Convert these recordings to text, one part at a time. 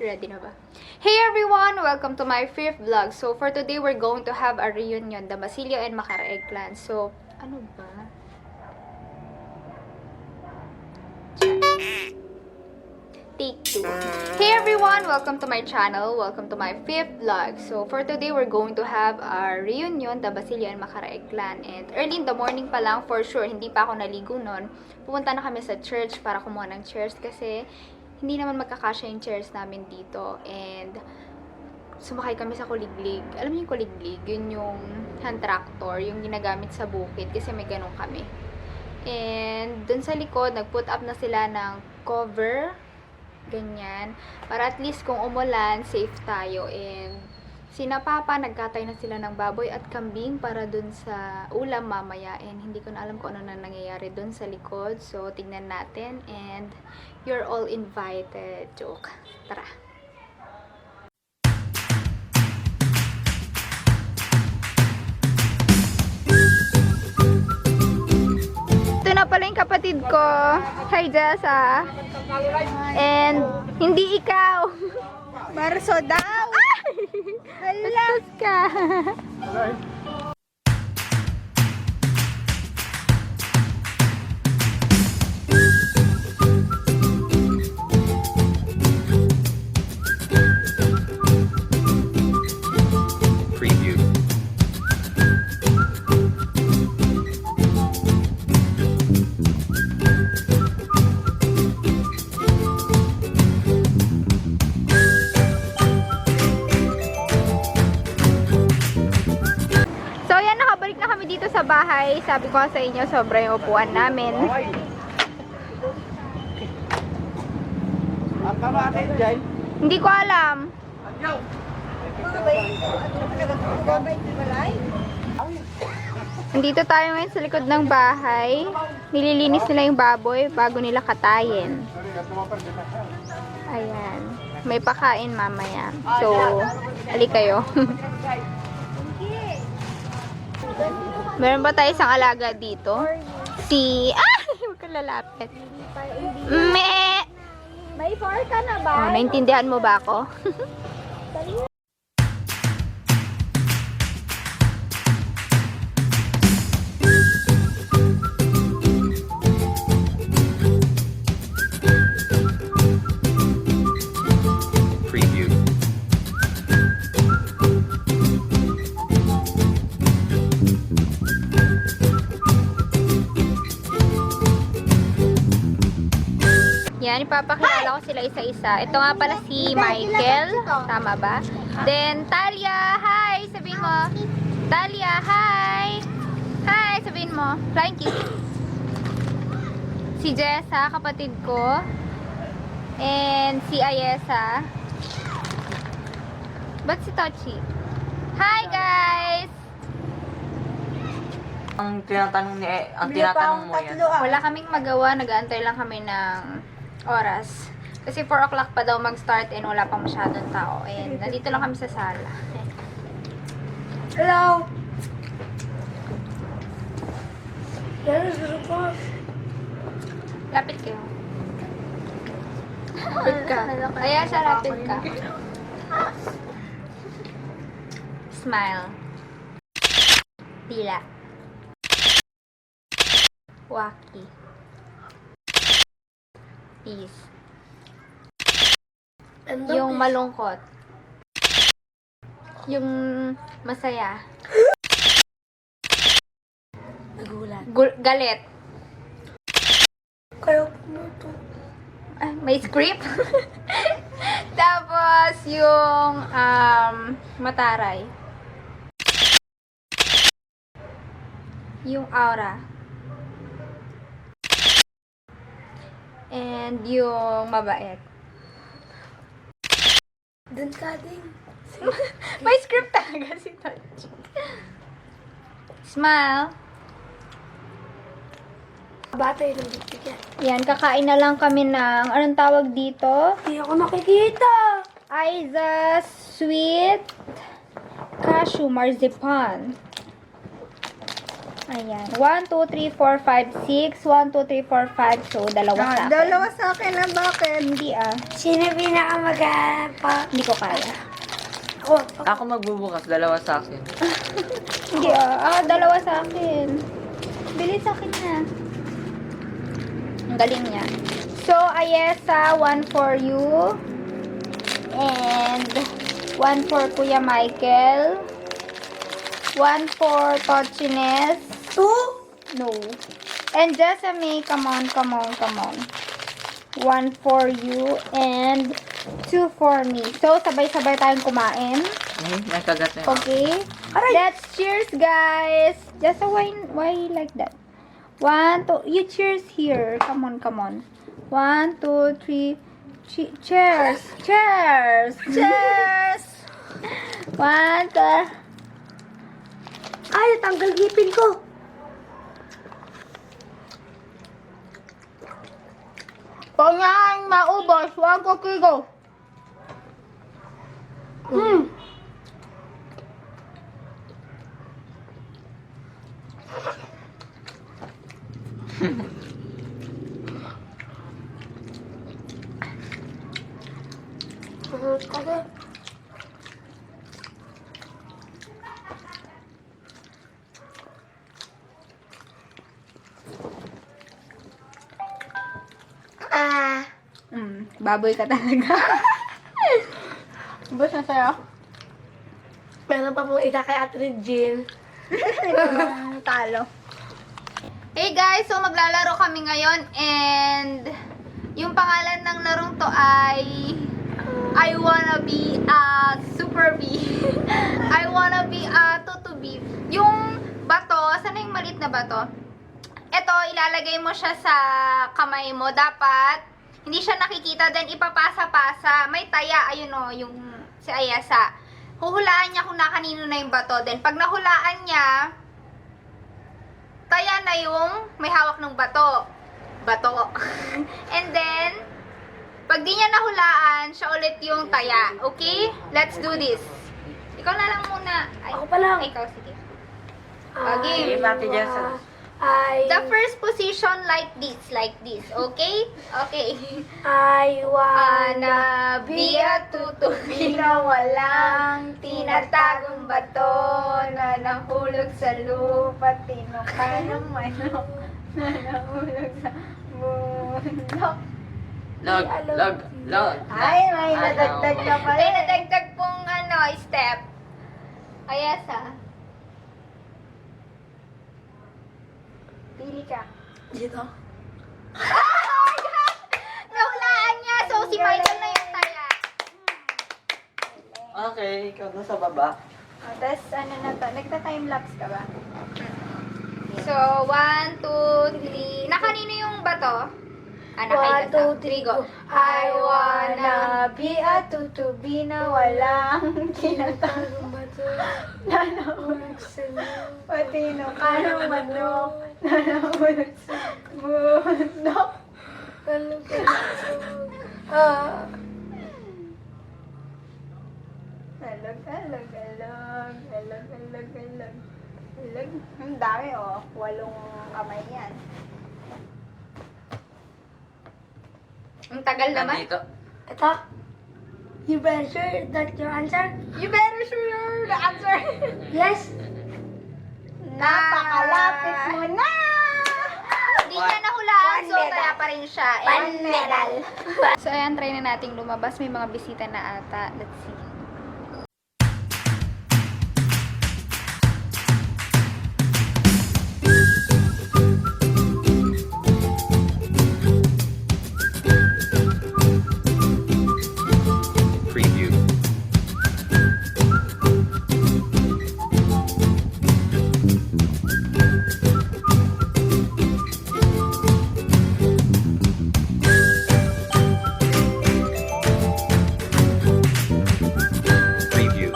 Ready na ba? Hey everyone! Welcome to my fifth vlog. So, for today, we're going to have a reunion, the Basilio and Macaraeg clan. So, ano ba? Take two. Hey everyone! Welcome to my channel. Welcome to my fifth vlog. So, for today, we're going to have our reunion, the Basilio and Macaraeg clan. And early in the morning pa lang, for sure, hindi pa ako naligo nun. Pumunta na kami sa church para kumuha ng chairs kasi hindi naman magkakasya yung chairs namin dito. And sumakay kami sa kuliglig. Alam niyo yung kuliglig? Yun yung hand tractor, yung ginagamit sa bukid kasi may ganun kami. And dun sa likod, nag-put up na sila ng cover, ganyan, para at least kung umulan, safe tayo. And sina Papa, nagkatay na sila ng baboy at kambing para dun sa ulam mamaya. And hindi ko na alam kung ano na nangyayari dun sa likod. So, tignan natin. And you're all invited. Joke. Tara. Ito na pala yung kapatid ko. Hi, Jessa. And hindi ikaw. Marso daw! Hala ka. Preview. So, yan, nakabalik na kami dito sa bahay. Sabi ko sa inyo, sobra yung upuan namin. Hindi ko alam. Dito tayo ngayon sa likod ng bahay. Nililinis nila yung baboy bago nila katayin. Ayan. May pakain mamaya. So, ali kayo. Meron ba tayo isang alaga dito? Si... Huwag kang lalapit. Me! May 4 ka na ba? Oh, naintindihan mo ba ako? Preview. Yan, ipapakilala ko sila isa-isa. Ito nga pala si Michael. Tama ba? Then, Talia, hi! Sabihin mo. Talia, hi! Hi! Sabihin mo. Flying kiss. Si Jessa, kapatid ko. And si Ayesa. Ba't si Tochi? Hi, guys! Ang tinatanong mo yan. Wala kaming magawa. Nag-aantay lang kami ng oras. Kasi 4 o'clock pa daw mag-start and wala pang masyadong tao. And nandito lang kami sa sala. Hello! Yes, boss. Lapit kayo. Lapit ka. Ayan siya, lapit ka. Smile. Tila. Waki. Peace. Yung malungkot. Yung masaya. Nagulat. Galit. Kaya mo to. Ay, may script. Tapos, yung mataray. Yung aura. And yung mabait. Dun ka din. May script talaga si Touch. Smile. Batay ng bibigyan. Yan, kakain na lang kami ng, anong tawag dito? Hindi ako nakikita. Aiza Sweet Cashew Marzipan. Ayan. 1, 2, 3, 4, 5, 6. 1, 2, 3, 4, 5. So, dalawa sa akin. Dalawa sa akin na bakit? Hindi Sino pinakamaghanap pa? Hindi ko kaya. Ako. Ako magbubukas, dalawa sa akin. Hindi dalawa sa akin. Bilis sa akin na. Ang galing niya. So, Ayesa, 1 for you. And 1 for Kuya Michael. 1 for Tochines. 2? No. And Jessamine, come on, come on, come on. 1 for you and 2 for me. So, sabay-sabay tayong kumain. May kagat na yun. Okay? Let's cheers, guys. Just why like that? 1, 2, you cheers here. Come on, come on. 1, 2, 3. Cheers! Cheers! Cheers! 1, 2. Ay, natanggal ngipin ko. Kung yan maubos, huwag ko kigo. Kasi, Baboy ka talaga. Ubus na sa'yo. meron pa pong isa kay Ate Regine. Talo. Hey guys, so maglalaro kami ngayon and yung pangalan ng larong to ay I wanna be a Super B. I wanna be a Tutu B. Yung bato, saan na yung maliit na bato? Ito, ilalagay mo siya sa kamay mo. Dapat, hindi siya nakikita, then ipapasa-pasa. May taya, ayun o, yung si Ayasa. Huhulaan niya kung nakanino na yung bato. Then, pag nahulaan niya, taya na yung may hawak ng bato. Bato. And then, pag di niya nahulaan, siya ulit yung taya. Okay? Let's do this. Ikaw na lang muna. Ay, Ako pa lang. Ay, ikaw, sige. Ay, Game Ate Jessa. I, The first position like this. Okay? Okay. I wanna Wanna be a tutubi na walang tinatagong bato na nahulog sa lupa, tinuka ng manok na nahulog sa bundok. Log. Ay, may nadagdag ka pa Ay, rin. nadagdag pong step. Ayasa. Pili ka. dito. Nahulaan niya, so si Michael na yung taya. Okay, ikaw na sa baba. Tapos, nagta-timelapse ka ba? So, 1, 2, 3. Nakanino yung bato? One, two, three, go. I wanna be a tutubi na walang tinatagong bato. nanahulog sa patino ka ng manok na nahulog sa bundok. Alag. Ang dami 8 kamay yan. Ang tagal naman. Nandito. Ito. You better sure that your answer? You better sure the answer. Yes. Napakalapit mo na! Hindi niya nahulaan, so kaya pa rin siya. One medal. So ayan, try na nating lumabas. May mga bisita na ata. Let's see. Preview. Preview.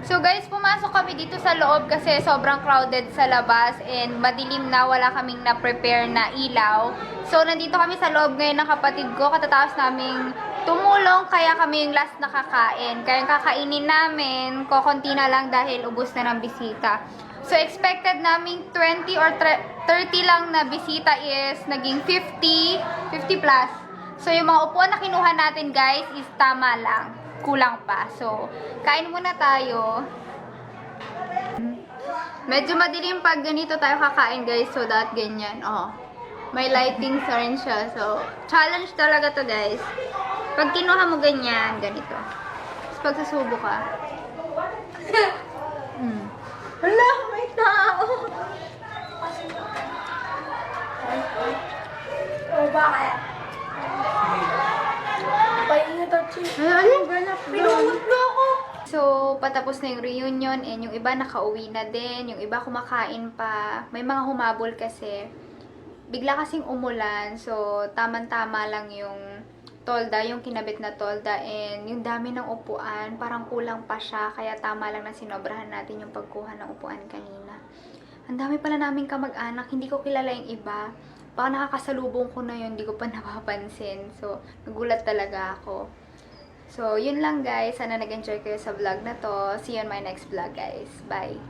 So guys, pumasok kami dito sa loob kasi sobrang crowded sa labas and madilim na, wala kaming na-prepare na ilaw. So nandito kami sa loob ngayon ng kapatid ko, katatapos naming tumulong kaya kami yung last nakakain. Kaya yung kakainin namin, kokonti na lang dahil ubos na ng bisita. So, expected naming 20 or 30 lang na bisita is naging 50 plus. So, yung mga upuan na kinuha natin, guys, is tama lang. Kulang pa. So, kain muna tayo. Medyo madilim pag ganito tayo kakain, guys. So, that ganyan. Oh. May lighting sa rin siya. So, challenge talaga to, guys. Pag kinuha mo ganyan, ganito. Tapos pag susubo ka. Hala, may tao. Oh, bakit? Pahinga to, Chief. Pinungot mo ako. So, patapos na yung reunion and yung iba nakauwi na din, yung iba kumakain pa. May mga humabol kasi. Bigla kasing umulan, so taman-tama lang yung tolda, yung kinabit na tolda, and yung dami ng upuan, parang kulang pa siya, kaya tama lang na sinobrahan natin yung pagkuha ng upuan kanina. Ang dami pala naming kamag-anak, hindi ko kilala yung iba. Baka nakakasalubong ko na yun, hindi ko pa napapansin. So, nagulat talaga ako. So, yun lang guys. Sana nag-enjoy kayo sa vlog na to. See you on my next vlog guys. Bye!